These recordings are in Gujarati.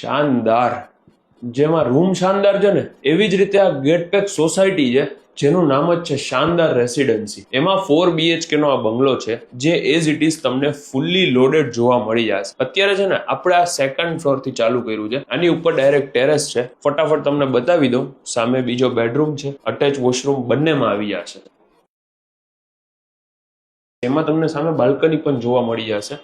શાનદાર. જેમાં રૂમ શાનદાર છે ને એવી જ રીતે આ ગેટપેક સોસાયટી છે જેનું નામ જ છે શાનદાર રેસિડેન્સી. એમાં 4 BHK નો આ બંગલો છે જે એઝ ઇટ ઇઝ તમને ફૂલ્લી લોડેડ જોવા મળી જશે. અત્યારે છે ને આપણે આ સેકન્ડ ફ્લોર થી ચાલુ કર્યું છે. આની ઉપર ડાયરેક્ટ ટેરેસ છે. ફટાફટ તમને બતાવી દઉં. સામે બીજો બેડરૂમ છે, અટેચ વોશરૂમ બંનેમાં આવી જશે. એમાં તમને સામે બાલ્કની પણ જોવા મળી જશે.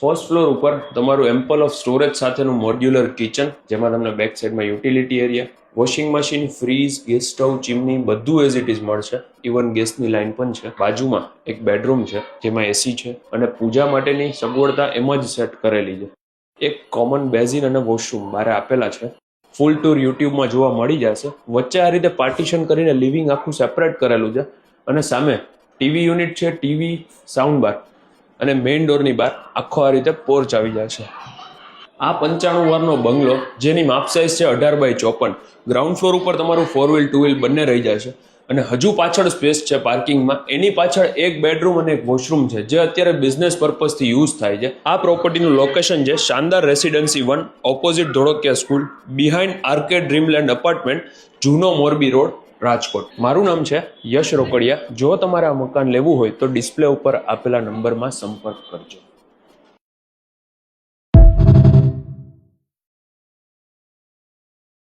ફર્સ્ટ ફ્લોર ઉપર તમારું એમ્પલ ઓફ સ્ટોરેજ સાથેનું મોડ્યુલર કિચન, જેમાં તમને બેક સાઈડમાં utility area, washing machine, fridge, gas stove, chimney બધું એઝ ઇટ ઇઝ મળશે. ઇવન ગેસની લાઇન પણ છે. બાજુમાં એક બેડરૂમ છે જેમાં એસી છે અને પૂજા માટેની સગવડતા એમ જ સેટ કરેલી છે. એક કોમન બેઝિન અને વોશરૂમ બારે આપેલા છે. ફૂલ ટૂર યુટ્યુબમાં જોવા મળી જશે. વચ્ચે આ રીતે પાર્ટીશન કરીને લિવિંગ આખું સેપરેટ કરેલું છે અને સામે ટીવી યુનિટ છે, ટીવી, સાઉન્ડ બાર અને મેઇન ડોરની બહાર આખો આ રીતે પોર્ચ આવી જશે. આ 95 વારનો બંગલો જેની માપ સાઇઝ છે 18x54. ગ્રાઉન્ડ ફ્લોર ઉપર તમારું 4 વ્હીલ 2 વ્હીલ બંને રહી જશે અને હજુ પાછળ સ્પેસ છે પાર્કિંગમાં. એની પાછળ એક બેડરૂમ અને એક વોશરૂમ છે જે અત્યારે બિઝનેસ પર્પઝથી યુઝ થાય છે. આ પ્રોપર્ટીનું લોકેશન છે Shandar residency 1, opposite Dholakiya school, behind arcade Dreamland apartment, જૂનો મોરબી રોડ, રાજકોટ. મારું નામ છે યશ રોકડિયા. જો તમારે આ મકાન લેવું હોય તો ડિસ્પ્લે ઉપર આપેલા નંબરમાં સંપર્ક કરજો.